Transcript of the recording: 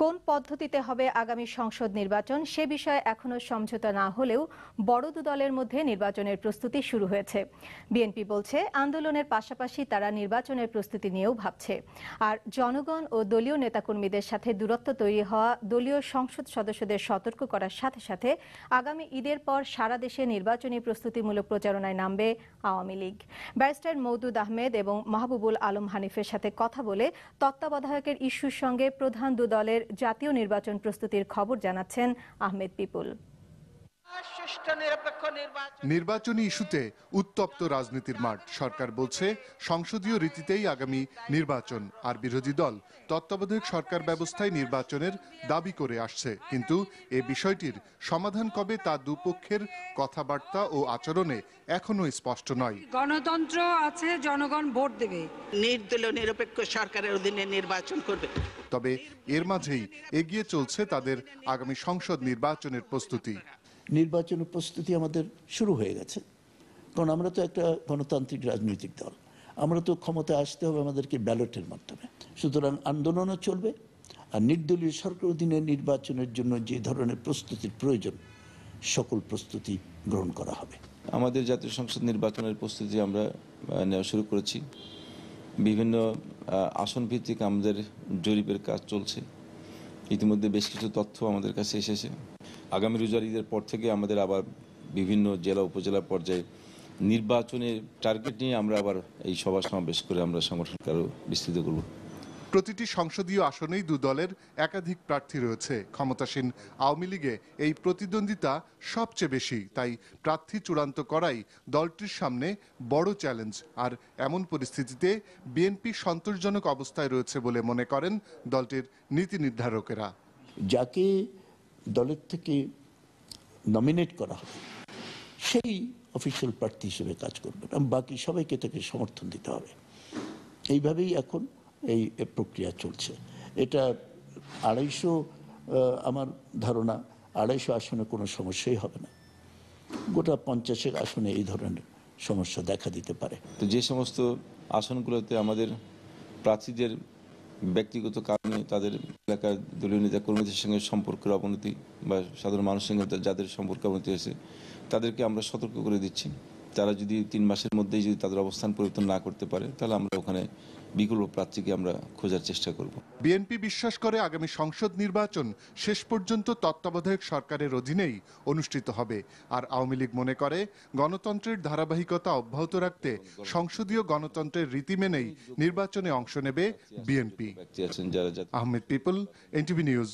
কোন পদ্ধতিতে হবে আগামী সংসদ নির্বাচন সে বিষয়ে এখনো সমঝোতা না হলেও বড় দু দলের মধ্যে নির্বাচনের প্রস্তুতি শুরু হয়েছে। বিএনপি বলছে আন্দোলনের পাশাপাশি তারা নির্বাচনের প্রস্তুতি নিয়েও ভাবছে। আর জনগণ ও দলীয় নেতাকর্মীদের সাথে দূরত্ব তৈরি হওয়া দলীয় সংসদ সদস্যদের সতর্ক করার সাথে সাথে আগামী ঈদের পর সারা দেশে নির্বাচনী প্রস্তুতিমূলক প্রচারণায় নামবে আওয়ামী লীগ। ব্যারিস্টার মওদুদ আহমেদ এবং মাহবুবুল আলম হানিফের সাথে কথা বলে তত্ত্বাবধায়কের ইস্যুর সঙ্গে প্রধান দু দলের জাতীয় নির্বাচন প্রস্তুতির খবর জানাচ্ছেন আহমেদ পিপুল। নির্বাচনী ইস্যুতে উত্তপ্ত রাজনীতির মাঠ। সরকার বলছে সংসদীয় রীতিতেই আগামী নির্বাচন, আর বিরোধী দল তত্ত্বাবধায়ক সরকার ব্যবস্থায় নির্বাচনের দাবি করে আসছে। কিন্তু এ বিষয়টির সমাধান কবে তা দুপক্ষের কথাবার্তা ও আচরণে এখনো স্পষ্ট নয়। গণতন্ত্র আছে, জনগণ ভোট দেবে, নির্দলীয় নিরপেক্ষ সরকারের অধীনে নির্বাচন করবে। তবে এর মাঝেই এগিয়ে চলছে তাদের আগামী সংসদ নির্বাচনের প্রস্তুতি। নির্বাচনের প্রস্তুতি আমাদের শুরু হয়ে গেছে, কারণ আমরা তো একটা গণতান্ত্রিক রাজনৈতিক দল। আমরা তো ক্ষমতায় আসতে হবে আমাদেরকে ব্যালটের মাধ্যমে। সুতরাং আন্দোলনও চলবে, আর নির্দলীয় সরকার অধীনে নির্বাচনের জন্য যে ধরনের প্রস্তুতির প্রয়োজন সকল প্রস্তুতি গ্রহণ করা হবে। আমাদের জাতীয় সংসদ নির্বাচনের প্রস্তুতি আমরা নেওয়া শুরু করেছি। বিভিন্ন আসন ভিত্তিক আমাদের জরিপের কাজ চলছে। ইতিমধ্যে বেশ কিছু তথ্য আমাদের কাছে এসেছে। আগামী রোজার ঈদের পর থেকে আমাদের আবার বিভিন্ন জেলা উপজেলা পর্যায়ে নির্বাচনের টার্গেট নিয়ে আমরা আবার এই সভা সমাবেশ করে আমরা সংগঠনকে আরও বিস্তৃত করব। প্রতিটি সংসদীয় আসনেই দু দলের একাধিক প্রার্থী রয়েছে। ক্ষমতাসীন আওয়ামী লীগে এই প্রতিদ্বন্দ্বিতা সবচেয়ে বেশি, তাই প্রার্থী চূড়ান্ত করাই দলটির সামনে বড় চ্যালেঞ্জ। আর এমন পরিস্থিতিতে বিএনপি সন্তোষজনক অবস্থায় রয়েছে বলে মনে করেন দলটির নীতি নির্ধারকেরা। যাকে দলের থেকে নমিনেট করা হবে সেই অফিসিয়াল প্রার্থী হিসেবে কাজ করবে, বাকি সবাইকে তাকে সমর্থন দিতে হবে। এইভাবেই এখন এই প্রক্রিয়া চলছে। এটা 250, আমার ধারণা 250 আসনে কোনো সমস্যাই হবে না। গোটা 50 আসনে এই ধরনের সমস্যা দেখা দিতে পারে। তো যে সমস্ত আসনগুলোতে আমাদের প্রার্থীদের ব্যক্তিগত কারণে তাদের এলাকার দলীয় নেতা কর্মীদের সঙ্গে সম্পর্কের অবনতি বা সাধারণ মানুষের সঙ্গে যাদের সম্পর্কের অবনতি হয়েছে তাদেরকে আমরা সতর্ক করে দিচ্ছি। তারা যদি 3 মাসের মধ্যেই যদি তাদের অবস্থান পরিবর্তন না করতে পারে তাহলে আমরা ওখানে বিকল্প প্রার্থীকে আমরা খোঁজার চেষ্টা করব। বিএনপি বিশ্বাস করে আগামী সংসদ নির্বাচন শেষ পর্যন্ত তত্ত্বাবধায়ক সরকারের অধীনেই অনুষ্ঠিত হবে। আর আওয়ামী লীগ মনে করে গণতন্ত্রের ধারাবাহিকতা অব্যাহত রাখতে সংসদীয় গণতন্ত্রের রীতি মেনেই নির্বাচনে অংশ নেবে বিএনপি। যারা আহমেদ পিপল, এনটিভি নিউজ।